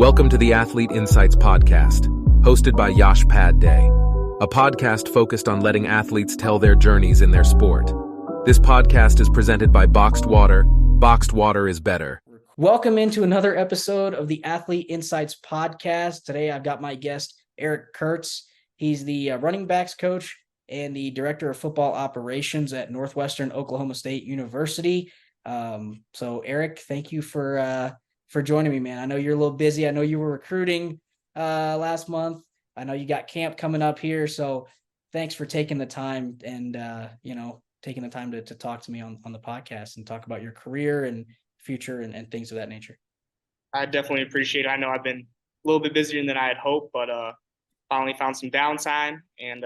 Welcome to the Athlete Insights Podcast, hosted by Yash Padhye, a podcast focused on letting athletes tell their journeys in their sport. This podcast is presented by Boxed Water. Boxed water is better. Welcome into another episode of the Athlete Insights Podcast. Today I've got my guest, Eric Kurtz. He's the running backs coach and the director of football operations at Northwestern Oklahoma State University. So Eric, thank you for joining me, man. I know you're a little busy. I know you were recruiting last month. I know you got camp coming up here. So thanks for taking the time and, taking the time to talk to me on the podcast and talk about your career and future and things of that nature. I definitely appreciate it. I know I've been a little bit busier than I had hoped, but finally found some downtime, and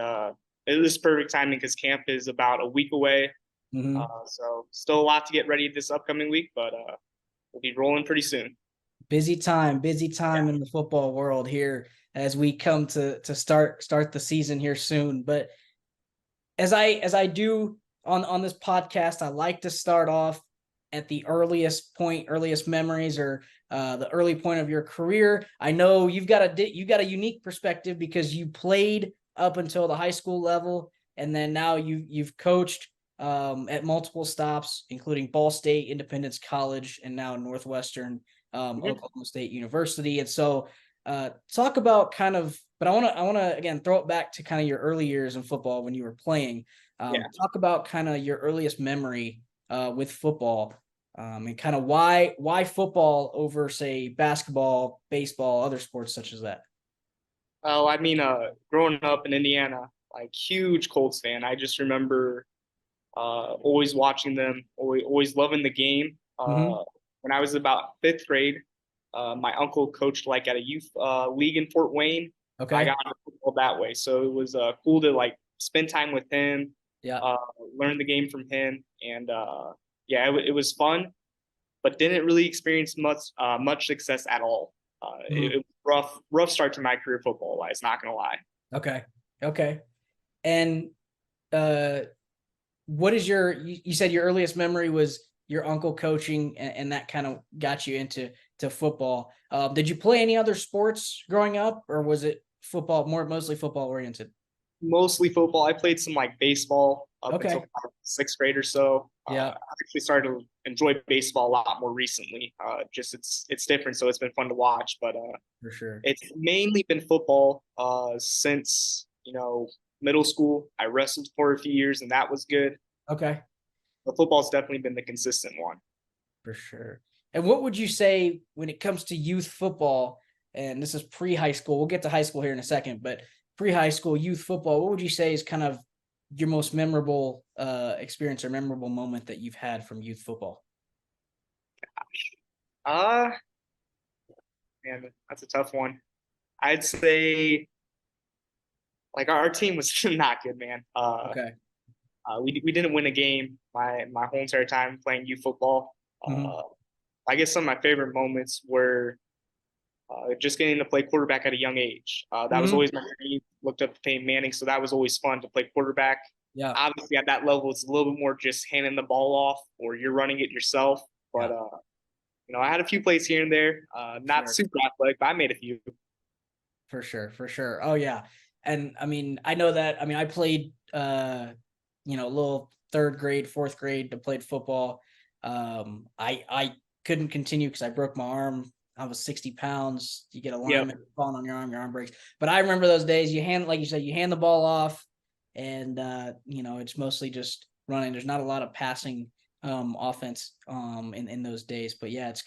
it was perfect timing because camp is about a week away. Mm-hmm. So still a lot to get ready this upcoming week, but we'll be rolling pretty soon. Busy time in the football world here as we come to start the season here soon. But as I do on this podcast, I like to start off at the earliest memories or the early point of your career. I know you've got a unique perspective because you played up until the high school level, and then now you've coached at multiple stops, including Ball State, Independence College, and now Northwestern Oklahoma State University. And so talk about kind of, but I want to again throw it back to kind of your early years in football when you were playing. Talk about kind of your earliest memory with football. And kind of why football over, say, basketball, baseball, other sports such as that? Oh, I mean, growing up in Indiana, like huge Colts fan. I just remember always watching them, always loving the game. When I was about fifth grade, my uncle coached like at a youth league in Fort Wayne. Okay. I got into football that way, so it was cool to like spend time with him. Yeah. Learn the game from him, and it was fun, but didn't really experience much success at all. It was rough start to my career football wise, not gonna lie. Okay. And what is you said your earliest memory was your uncle coaching, and that kind of got you into football. Did you play any other sports growing up, or was it football, mostly football oriented? Mostly football. I played some like baseball up until sixth grade or so. Yeah. I actually started to enjoy baseball a lot more recently. Just it's different, so it's been fun to watch. But for sure, it's mainly been football since middle school. I wrestled for a few years, and that was good. Okay. But football's definitely been the consistent one. For sure. And what would you say when it comes to youth football? And this is pre-high school. We'll get to high school here in a second, but pre-high school youth football, what would you say is kind of your most memorable experience or memorable moment that you've had from youth football? Gosh. Man, that's a tough one. I'd say like our team was not good, man. Okay. We didn't win a game my whole entire time playing youth football. I guess some of my favorite moments were just getting to play quarterback at a young age. That was always my dream. Looked up to Peyton Manning, so that was always fun to play quarterback. Yeah. Obviously, at that level, it's a little bit more just handing the ball off, or you're running it yourself. But I had a few plays here and there. Not super athletic, but I made a few. For sure. Oh yeah, and I mean, I know that. I mean, I played, a little third grade, fourth grade, to played football. I couldn't continue because I broke my arm. I was 60 pounds. You get a lineman falling on your arm breaks. But I remember those days. Like you said, you hand the ball off, and it's mostly just running. There's not a lot of passing offense in those days. But yeah, it's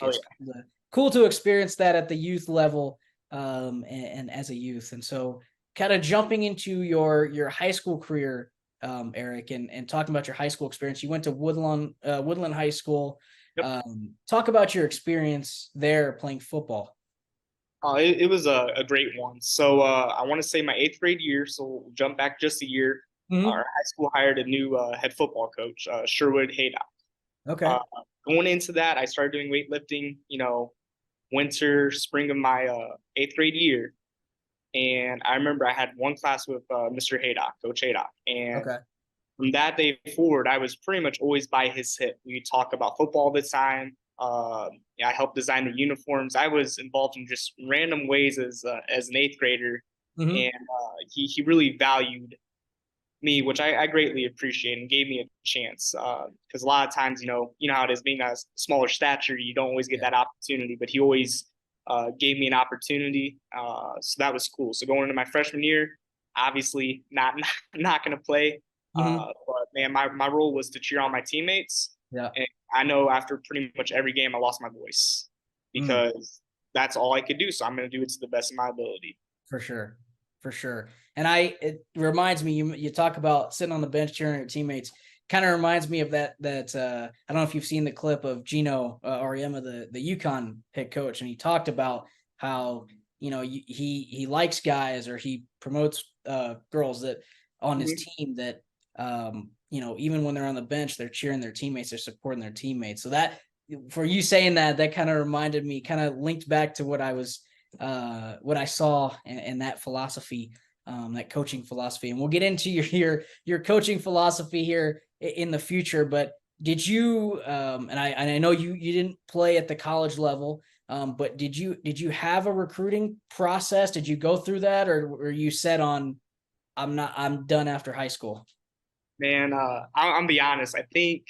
cool to experience that at the youth level and as a youth. And so, kind of jumping into your high school career, Eric, and talking about your high school experience. You went to Woodland High School. Yep. Talk about your experience there playing football. It was a great one. So I want to say my eighth grade year. So we'll jump back just a year. Our high school hired a new head football coach, Sherwood Haydock. Okay. Going into that, I started doing weightlifting. Winter, spring of my eighth grade year, and I remember I had one class with Mr. Haydock, Coach Haydock, and from that day forward, I was pretty much always by his hip. We talk about football all the time. Yeah, I helped design the uniforms. I was involved in just random ways as an eighth grader, Mm-hmm. and he really valued me, which I greatly appreciate, and gave me a chance. Because a lot of times, you know how it is, being a smaller stature, you don't always get Yeah. that opportunity. But he always gave me an opportunity, so that was cool. So going into my freshman year, obviously not going to play, Mm-hmm. but man, my role was to cheer on my teammates. Yeah. And I know after pretty much every game, I lost my voice Mm. because that's all I could do. So I'm going to do it to the best of my ability. For sure. For sure. And it reminds me, you talk about sitting on the bench cheering your teammates. Kind of reminds me of that I don't know if you've seen the clip of Gino Auriemma, the UConn head coach, and he talked about how, he likes guys, or he promotes girls that on his team that even when they're on the bench, they're cheering their teammates, they're supporting their teammates. So that, for you saying that kind of reminded me, kind of linked back to what I saw in that philosophy, that coaching philosophy. And we'll get into your coaching philosophy here in the future. But did you, and I know you didn't play at the college level, but did you have a recruiting process? Did you go through that, or were you set on, I'm done after high school? Man, I'm be honest. I think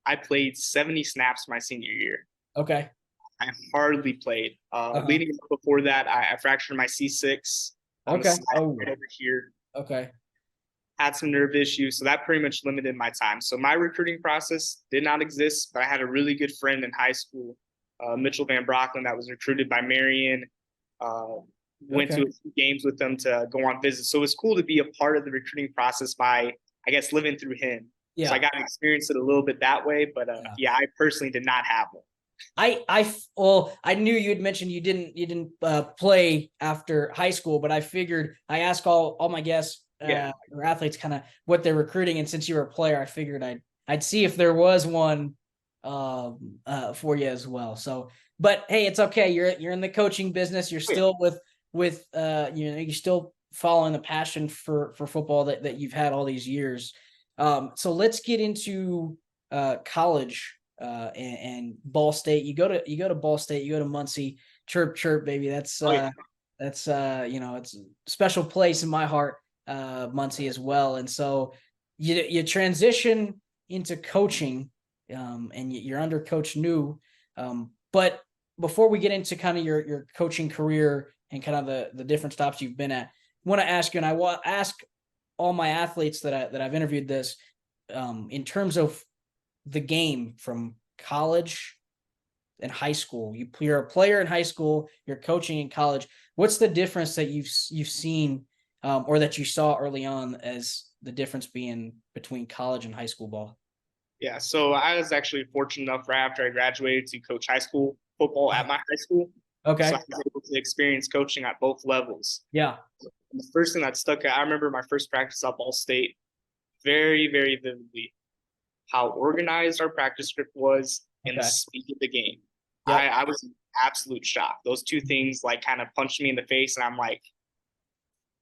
I played 70 snaps my senior year. Okay. I hardly played. Leading up before that, I fractured my C6 on the Okay. side right over here. Okay. Had some nerve issues, so that pretty much limited my time. So my recruiting process did not exist, but I had a really good friend in high school, Mitchell Van Brocklin, that was recruited by Marion. Went to a few games with them to go on visits. So it was cool to be a part of the recruiting process by, I guess, living through him. Yeah. So I got to experience it a little bit that way, but yeah, I personally did not have one. I knew you had mentioned you didn't play after high school, but I figured I ask all my guests or athletes kind of what they're recruiting, and since you were a player, I figured I'd see if there was one for you as well. So, but hey, it's okay. You're in the coaching business. You're still with you're still following the passion for football that you've had all these years. So let's get into college. And Ball State. You go to Ball State. You go to Muncie. Chirp chirp, baby. That's it's a special place in my heart. Muncie as well. And so you transition into coaching, and you're under Coach New. But before we get into kind of your coaching career and kind of the different stops you've been at, I want to ask you, and I want to ask all my athletes that I've interviewed this, in terms of the game from college and high school. You're a player in high school, you're coaching in college. What's the difference that you've seen, or that you saw early on, as the difference being between college and high school ball? Yeah, so I was actually fortunate enough right after I graduated to coach high school football at my high school. Okay. So I was able to experience coaching at both levels. Yeah. And the first thing that stuck out, I remember my first practice at Ball State very, very vividly, how organized our practice script was and the speed of the game. Yep. I was in absolute shock. Those two things like kind of punched me in the face, and I'm like,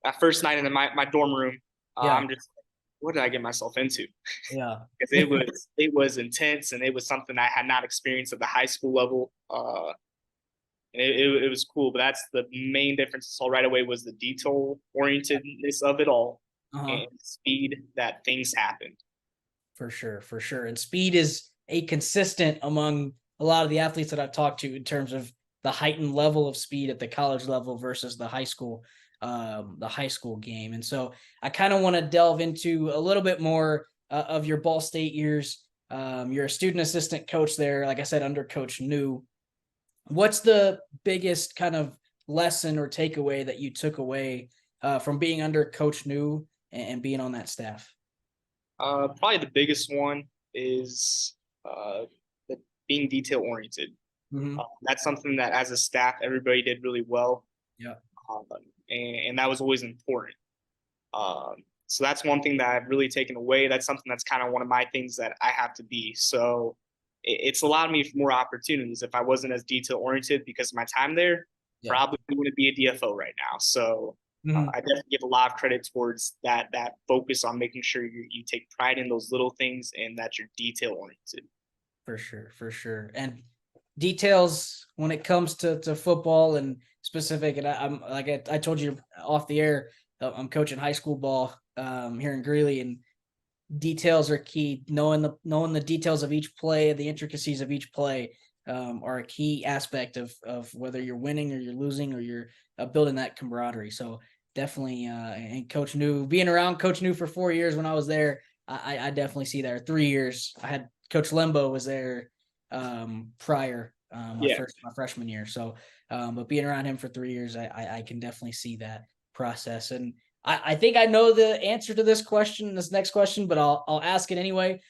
that first night in my dorm room, I'm just, what did I get myself into? Yeah. Because it was intense, and it was something I had not experienced at the high school level. And it was cool, but that's the main difference I saw right away, was the detail orientedness of it all, and the speed that things happened. For sure. And speed is a consistent among a lot of the athletes that I've talked to, in terms of the heightened level of speed at the college level versus the high school game. And so I kind of want to delve into a little bit more of your Ball State years. You're a student assistant coach there, like I said, under Coach New. What's the biggest kind of lesson or takeaway that you took away from being under Coach New and being on that staff? Probably the biggest one is being detail oriented. Mm-hmm. That's something that as a staff, everybody did really well. Yeah. And that was always important. So that's one thing that I've really taken away. That's something that's kind of one of my things that I have to be. So it's allowed me more opportunities. If I wasn't as detail oriented because of my time there, probably wouldn't be a DFO right now. So I definitely give a lot of credit towards that focus on making sure you take pride in those little things and that you're detail oriented. For sure. And details when it comes to football and specific. And I'm like I told you off the air, I'm coaching high school ball here in Greeley, and details are key. Knowing the details of each play, the intricacies of each play are a key aspect of whether you're winning or you're losing or you're building that camaraderie. So definitely, and Coach New, being around Coach New for 4 years when I was there, I definitely see there. 3 years, I had Coach Lembo was there prior my freshman year. So, but being around him for 3 years, I can definitely see that process. And I think I know the answer to this next question, but I'll ask it anyway.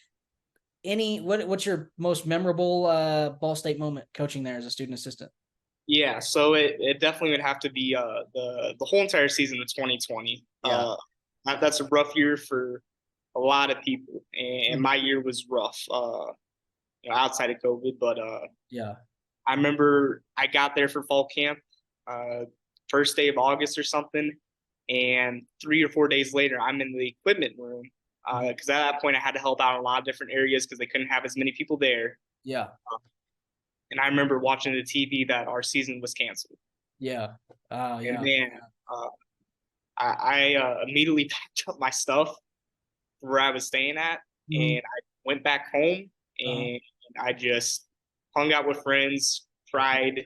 What's your most memorable Ball State moment coaching there as a student assistant? Yeah, so it definitely would have to be the whole entire season of 2020. Yeah. That's a rough year for a lot of people, and my year was rough. Outside of COVID, but yeah, I remember I got there for fall camp, first day of August or something, and 3 or 4 days later, I'm in the equipment room because at that point I had to help out in a lot of different areas because they couldn't have as many people there. Yeah. And I remember watching the TV that our season was canceled. Yeah. Oh, yeah. And man, I immediately packed up my stuff where I was staying at, and I went back home, and I just hung out with friends, cried,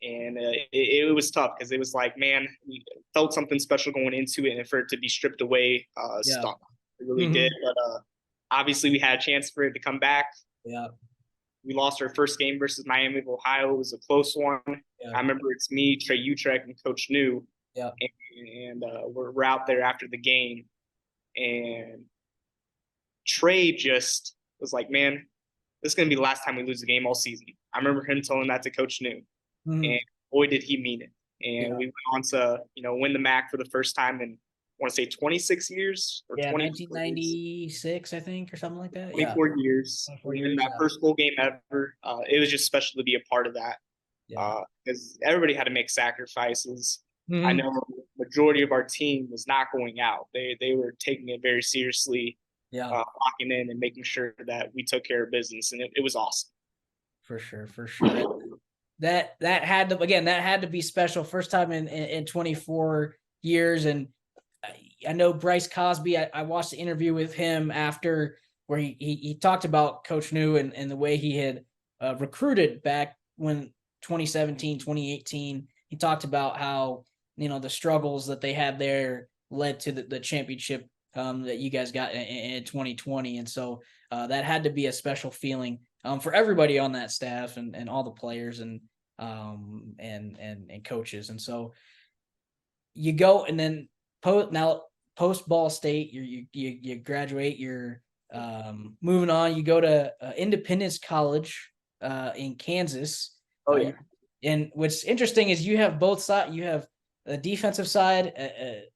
and it was tough because it was like, man, we felt something special going into it, and for it to be stripped away, stunk. It really did. But obviously, we had a chance for it to come back. Yeah. We lost our first game versus Miami of Ohio. It was a close one. Yeah. I remember it's me, Trey Utrecht, and Coach New. Yeah. And we're out there after the game. And Trey just was like, man, this is going to be the last time we lose the game all season. I remember him telling that to Coach New. And boy, did he mean it. And we went on to, win the MAC for the first time in, I want to say 26 years or 1996, I think, or something like that. 24 years. 24 years. That first bowl game ever. It was just special to be a part of that. Because everybody had to make sacrifices. I know the majority of our team was not going out. They were taking it very seriously, locking in and making sure that we took care of business. And it was awesome. For sure. That had to be special. First time in 24 years. And I know Bryce Cosby, I watched the interview with him after where he talked about Coach New and the way he had recruited back when 2017, 2018. He talked about how, the struggles that they had there led to the championship that you guys got in 2020. And so that had to be a special feeling for everybody on that staff and all the players and coaches. And so you go, and then post Ball State, you graduate, you're moving on, you go to Independence College in Kansas. Oh yeah. And what's interesting is you have both sides. You have the defensive side,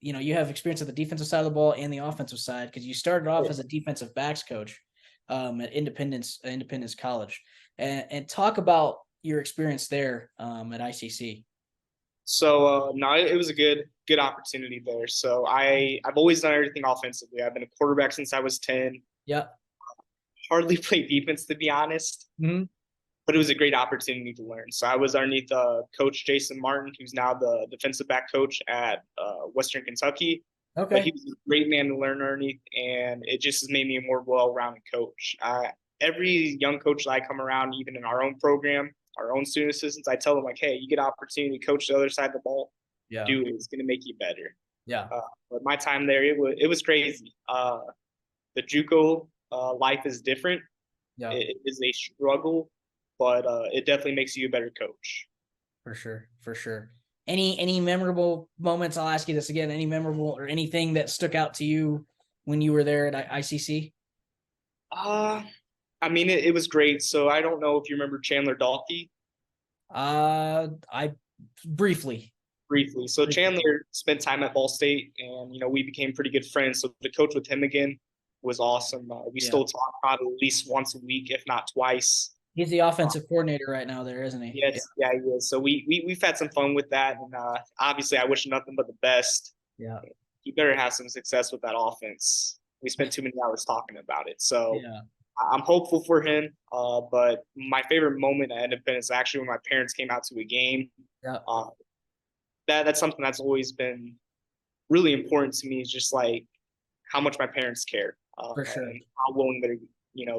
you have experience at the defensive side of the ball and the offensive side, because you started off as a defensive backs coach at Independence College, and talk about your experience there at ICC. So no, it was a good opportunity there. So I've always done everything offensively. I've been a quarterback since I was 10. Yeah. Hardly played defense, to be honest. But it was a great opportunity to learn. So I was underneath Coach Jason Martin, who's now the defensive back coach at Western Kentucky. Okay. But he was a great man to learn underneath, and it just has made me a more well-rounded coach. Every young coach that I come around, even in our own program, our own student assistants, I tell them, like, hey, you get an opportunity to coach the other side of the ball. Yeah. Do it. It's going to make you better. Yeah. But my time there, it was crazy. The JUCO life is different. Yeah. It is a struggle, but it definitely makes you a better coach. For sure. Any memorable moments? I'll ask you this again. Any memorable or anything that stuck out to you when you were there at ICC? I mean, it was great. So I don't know if you remember Chandler Dalkey. I briefly. So Chandler spent time at Ball State, and we became pretty good friends. So the coach with him again was awesome. We still talk probably at least once a week, if not twice. He's the offensive coordinator right now there, isn't he? Yes, yeah, he is. So we've had some fun with that, and obviously I wish him nothing but the best. Yeah, he better have some success with that offense. We spent too many hours talking about it. So I'm hopeful for him. But my favorite moment at Independence is actually when my parents came out to a game. Yeah, That's something that's always been really important to me, is just like how much my parents care, for sure. and how willing they're,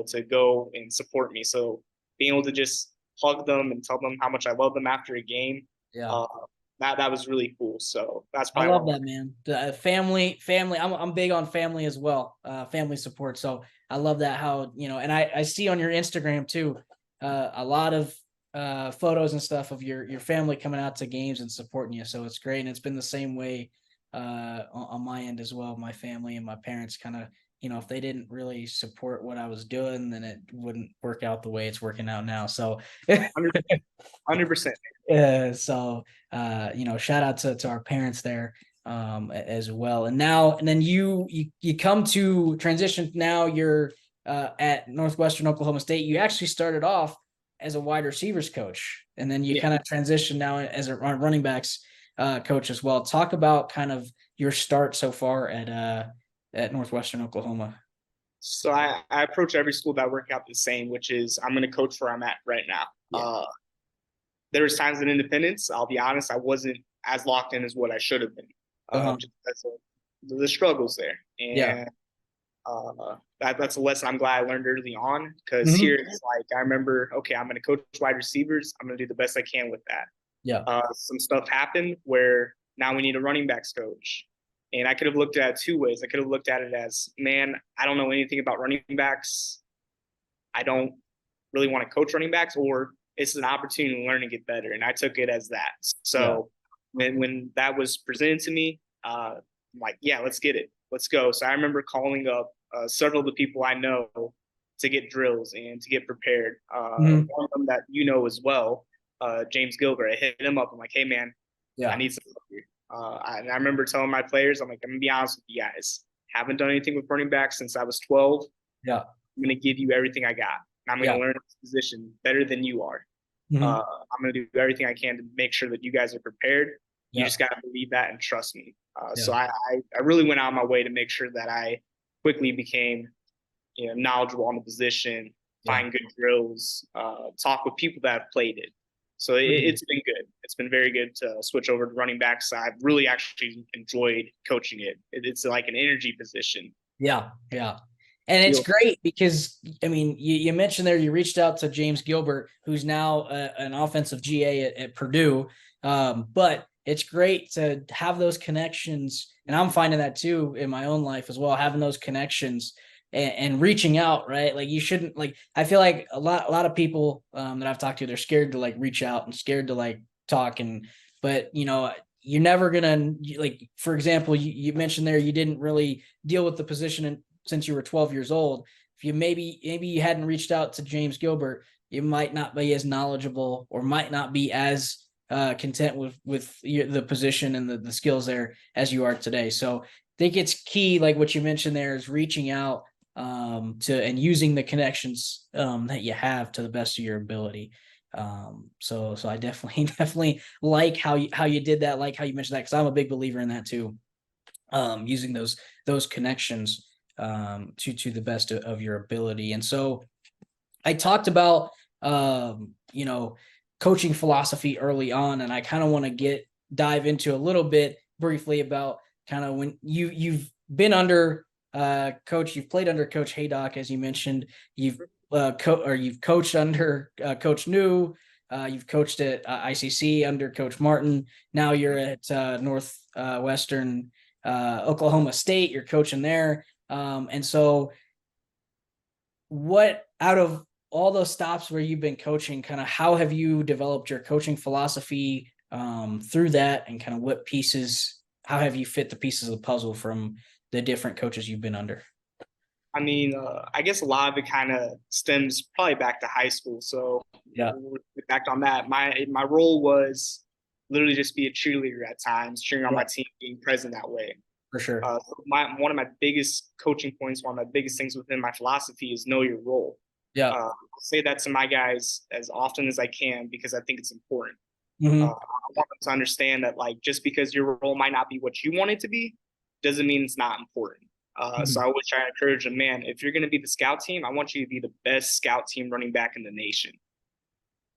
to go and support me. So being able to just hug them and tell them how much I love them after a game, Yeah. uh, that was really cool. So that's I probably love one of that, man. The family. I'm big on family as well. Family support. So I love that. How and I see on your Instagram too, a lot of photos and stuff of your family coming out to games and supporting you. So it's great, and it's been the same way on my end as well. My family and my parents kind of, if they didn't really support what I was doing, then it wouldn't work out the way it's working out now. So, 100%. shout out to our parents there as well. And then you come to transition. Now you're at Northwestern Oklahoma State. You actually started off as a wide receivers coach, and then you Yeah. kind of transition now as a running backs coach as well. Talk about kind of your start so far at Northwestern Oklahoma. So I approach every school that I work out the same, which is I'm going to coach where I'm at right now. Yeah. There was times in Independence, I'll be honest, I wasn't as locked in as what I should have been. Just because of the struggles there. And that's a lesson I'm glad I learned early on, because here it's like I remember, okay, I'm going to coach wide receivers. I'm going to do the best I can with that. Yeah. Some stuff happened where now we need a running backs coach. And I could have looked at it two ways. I could have looked at it as, man, I don't know anything about running backs. I don't really want to coach running backs, or it's an opportunity to learn and get better. And I took it as that. So when that was presented to me, I'm like, yeah, let's get it. Let's go. So I remember calling up several of the people I know to get drills and to get prepared. One of them that as well, James Gilbert. I hit him up. I'm like, hey, man, I need some help here. And I remember telling my players, I'm like, I'm going to be honest with you guys. Haven't done anything with running backs since I was 12. Yeah. I'm going to give you everything I got. I'm going to learn this position better than you are. I'm going to do everything I can to make sure that you guys are prepared. You just got to believe that and trust me. So I really went out of my way to make sure that I quickly became knowledgeable on the position, find good drills, talk with people that have played it. So it's been good. It's been very good to switch over to running backs. I've really actually enjoyed coaching it. It's like an energy position. Yeah. And it's great because, I mean, you mentioned there you reached out to James Gilbert, who's now an offensive GA at Purdue. But it's great to have those connections. And I'm finding that too in my own life as well, having those connections and reaching out, right? Like you shouldn't, like, I feel like a lot of people that I've talked to, they're scared to like reach out and scared to like talk. But you're never gonna, like, for example, you mentioned there, you didn't really deal with the position since you were 12 years old. If you maybe you hadn't reached out to James Gilbert, you might not be as knowledgeable or might not be as content with the position and the skills there as you are today. So I think it's key, like what you mentioned there, is reaching out to and using the connections that you have to the best of your ability. So I definitely like how you did that, like how you mentioned that, because I'm a big believer in that too. Using those connections to the best of your ability. And so I talked about coaching philosophy early on, and I kind of want to dive into a little bit briefly about kind of when you've been under you've played under Coach Haydock, as you mentioned. You've coached under Coach New. You've coached at ICC under Coach Martin. Now you're at Northwestern Oklahoma State. You're coaching there. And so what, out of all those stops where you've been coaching, kind of how have you developed your coaching philosophy through that, and kind of how have you fit the pieces of the puzzle from the different coaches you've been under? I mean, I guess a lot of it kind of stems probably back to high school. So back on that, my role was literally just be a cheerleader at times, cheering on my team, being present that way. For sure. One of my biggest coaching points, one of my biggest things within my philosophy is know your role. Yeah. I say that to my guys as often as I can, because I think it's important. I want them to understand that, like, just because your role might not be what you want it to be, doesn't mean it's not important. So I always try to encourage them, man, if you're going to be the scout team, I want you to be the best scout team running back in the nation.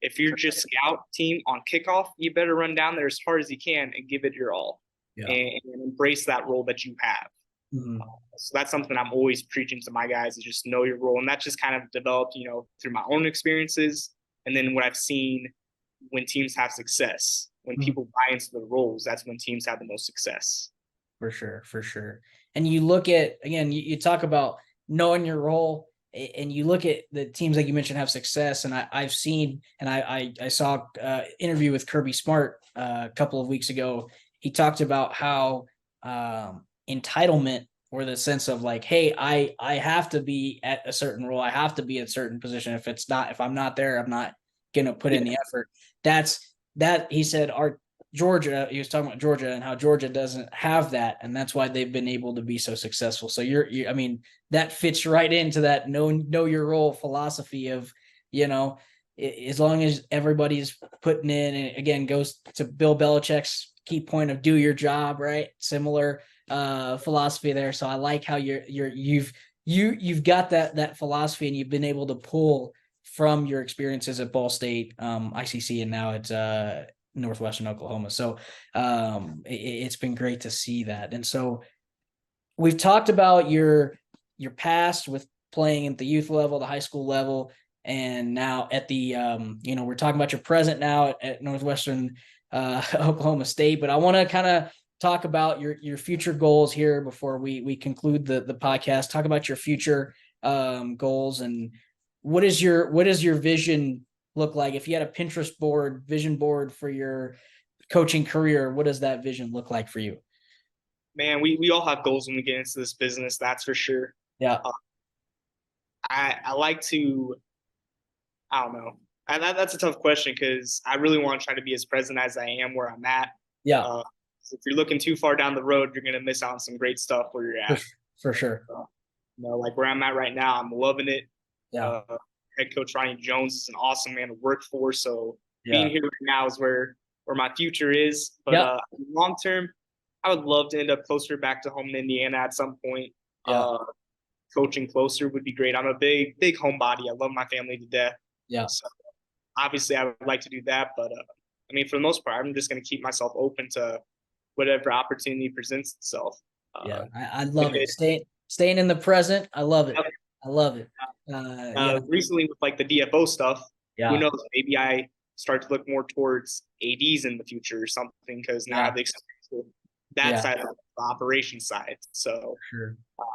If you're just scout team on kickoff, you better run down there as hard as you can and give it your all, and embrace that role that you have. So that's something I'm always preaching to my guys, is just know your role. And that just kind of developed, through my own experiences. And then what I've seen when teams have success, when people buy into the roles, that's when teams have the most success. For sure. For sure. And you look at, again, you talk about knowing your role, and you look at the teams like you mentioned have success. And I've seen, and I saw an interview with Kirby Smart a couple of weeks ago. He talked about how entitlement, or the sense of like, hey, I have to be at a certain role. I have to be at a certain position. If I'm not there, I'm not going to put in the effort. He said Georgia, he was talking about Georgia and how Georgia doesn't have that. And that's why they've been able to be so successful. So I mean, that fits right into that know your role philosophy of, as long as everybody's putting in, and again, goes to Bill Belichick's key point of do your job, right? Similar philosophy there. So I like how you've got that philosophy, and you've been able to pull from your experiences at Ball State, ICC, and now it's Northwestern Oklahoma. So it's been great to see that. And so we've talked about your past with playing at the youth level, the high school level, and now at the we're talking about your present now at Northwestern Oklahoma State. But I want to kind of talk about your future goals here before we conclude the podcast. Talk about your future goals, and what is your vision look like? If you had a Pinterest vision board for your coaching career, what does that vision look like for you? Man, we all have goals when we get into this business, that's for sure. Yeah. I like to, I don't know. That's a tough question, because I really want to try to be as present as I am where I'm at. Yeah. If you're looking too far down the road, you're going to miss out on some great stuff where you're at. For sure. Like where I'm at right now, I'm loving it. Yeah. Head coach Ronnie Jones is an awesome man to work for. So being here right now is where my future is. But long term, I would love to end up closer back to home in Indiana at some point. Coaching closer would be great. I'm a big homebody. I love my family to death. Yeah. So obviously, I would like to do that. But I mean, for the most part, I'm just going to keep myself open to whatever opportunity presents itself. I love it. Staying in the present. I love it. I love it. Recently with like the DFO stuff, who knows? Maybe I start to look more towards ADs in the future or something, because now I have the experience with that side of the operation side. So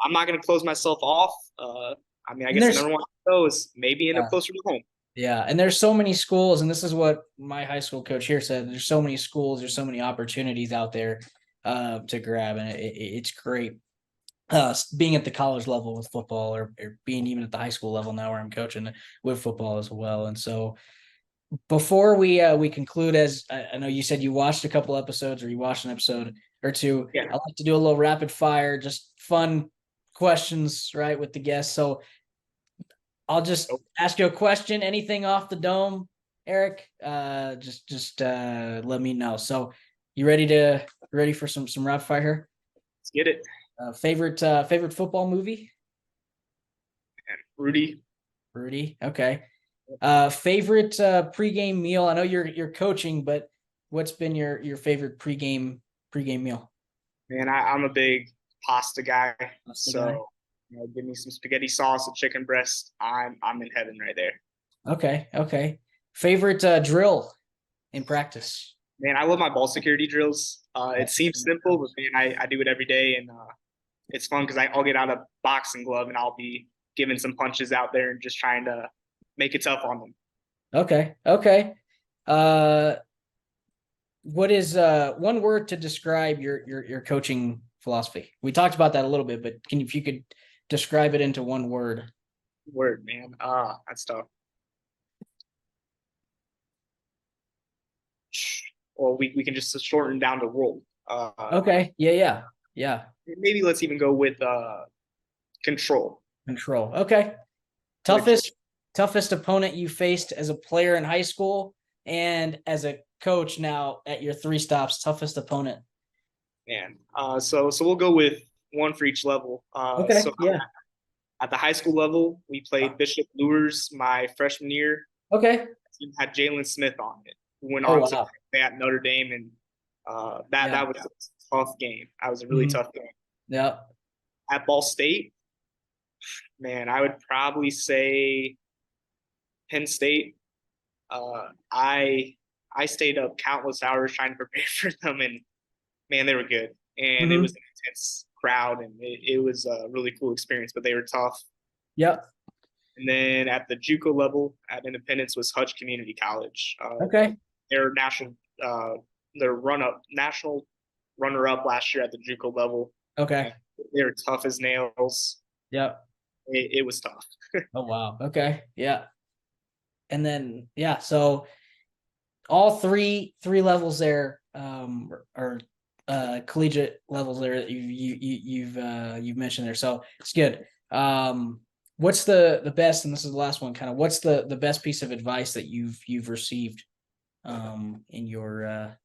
I'm not going to close myself off. I mean, I guess the number one goal is maybe end up closer to home. Yeah, and there's so many schools, and this is what my high school coach here said. There's so many schools, there's so many opportunities out there to grab, and it's great. Being at the college level with football, or being even at the high school level now where I'm coaching with football as well. And so before we conclude, as I know you said you watched a couple episodes, or you watched an episode or two, I like to do a little rapid fire, just fun questions, right, with the guests. So I'll just ask you a question, anything off the dome, Eric. Just let me know. So you ready for some rapid fire here? Let's get it. Favorite football movie? Rudy. Okay. Favorite pregame meal? I know you're coaching, but what's been your favorite pregame meal? Man, I'm a big pasta guy. Give me some spaghetti sauce, a chicken breast. I'm in heaven right there. Okay. Favorite drill in practice? Man, I love my ball security drills. It seems simple, but man, I do it every day, and it's fun because I'll get out a boxing glove and I'll be giving some punches out there and just trying to make it tough on them. Okay. What is one word to describe your coaching philosophy? We talked about that a little bit, but if you could describe it into one word? Word, man. That's tough. Or we can just shorten down to role. Okay. Yeah. Maybe let's even go with control. Okay. Toughest opponent you faced as a player in high school and as a coach now at your 3 stops. Toughest opponent. Man. So we'll go with one for each level. Okay. So Yeah. at the high school level, we played Bishop Lures my freshman year. Okay. We had Jalen Smith on it, who went Oh, on to wow. play at Notre Dame, and that was a tough game. That was a really tough game. Yeah. At Ball State, man, I would probably say Penn State. I stayed up countless hours trying to prepare for them, and man, they were good. And it was an intense crowd, and it was a really cool experience. But they were tough. Yep. And then at the JUCO level, at Independence was Hutch Community College. Okay. Their national runner-up last year at the JUCO level. Okay. They were tough as nails. Yep. It was tough. Oh, wow. Okay. Yeah. And then, yeah, so all three levels there are collegiate levels there that you've mentioned there. So it's good. What's the best, and this is the last one, kind of what's the best piece of advice that you've received in your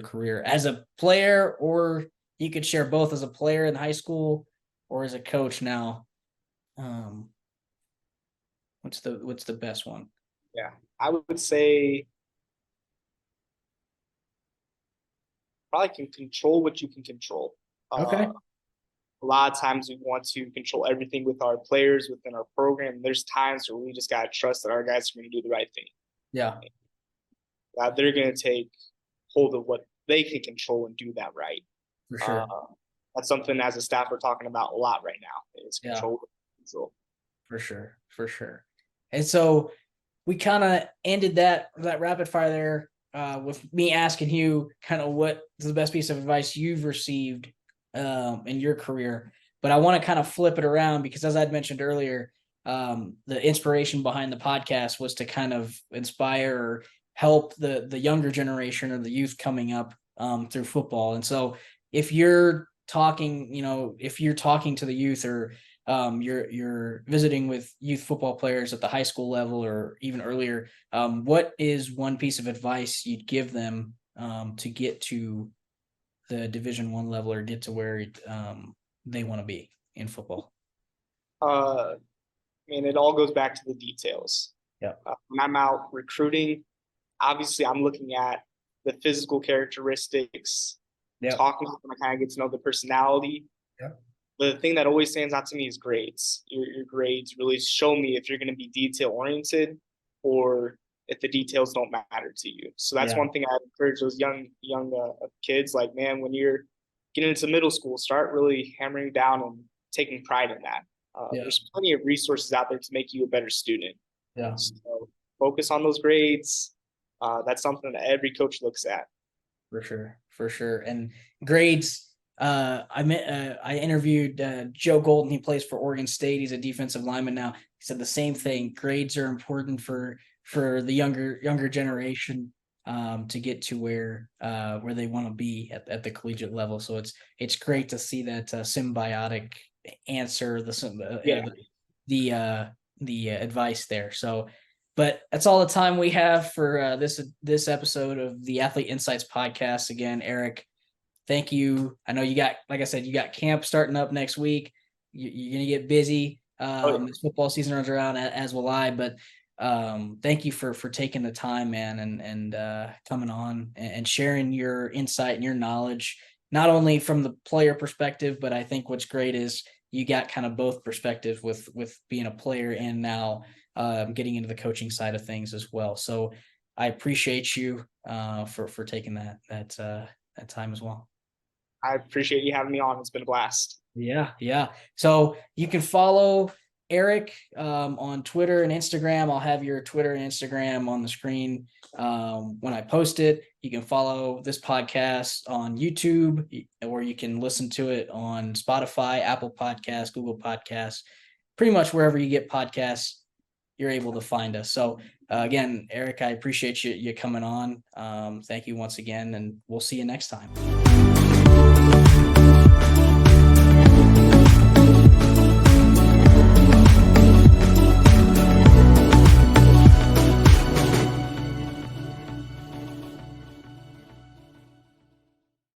career as a player, or you could share both as a player in high school or as a coach now? What's the best one? Yeah, I would say probably can control what you can control. Okay. A lot of times we want to control everything with our players within our program. There's times where we just got to trust that our guys are going to do the right thing. Yeah. They're going to take hold of what they can control and do that right. For sure. That's something as a staff we're talking about a lot right now. Is control. For sure. And so we kind of ended that rapid fire there with me asking you kind of what is the best piece of advice you've received in your career. But I want to kind of flip it around because, as I'd mentioned earlier, the inspiration behind the podcast was to kind of inspire or help the younger generation or the youth coming up through football. And so if you're talking to the youth, or you're visiting with youth football players at the high school level or even earlier, what is one piece of advice you'd give them to get to the Division I level or get to where they want to be in football? It all goes back to the details. Yeah. When I'm out recruiting, obviously I'm looking at the physical characteristics, talking to them, I kind of get to know the personality. Yeah. The thing that always stands out to me is grades. Your grades really show me if you're going to be detail oriented or if the details don't matter to you. So that's one thing I encourage those young kids. Like, man, when you're getting into middle school, start really hammering down and taking pride in that. There's plenty of resources out there to make you a better student. Yeah. So focus on those grades. That's something that every coach looks at. For sure. And grades. I interviewed Joe Golden. He plays for Oregon State. He's a defensive lineman now. He said the same thing. Grades are important for the younger generation to get to where they want to be at the collegiate level. So it's great to see that symbiotic answer, the advice there. So, but that's all the time we have for this episode of the Athlete Insights podcast. Again, Eric, thank you. I know you got, like I said, you got camp starting up next week. You're going to get busy. This football season runs around, as will I. But thank you for taking the time, man, and coming on and sharing your insight and your knowledge, not only from the player perspective, but I think what's great is you got kind of both perspectives with being a player and now getting into the coaching side of things as well. So I appreciate you for taking that time as well. I appreciate you having me on. It's been a blast. Yeah. So you can follow Eric on Twitter and Instagram. I'll have your Twitter and Instagram on the screen when I post it. You can follow this podcast on YouTube, or you can listen to it on Spotify, Apple Podcasts, Google Podcasts, pretty much wherever you get podcasts, you're able to find us. So again, Eric, I appreciate you coming on. Thank you once again, and we'll see you next time.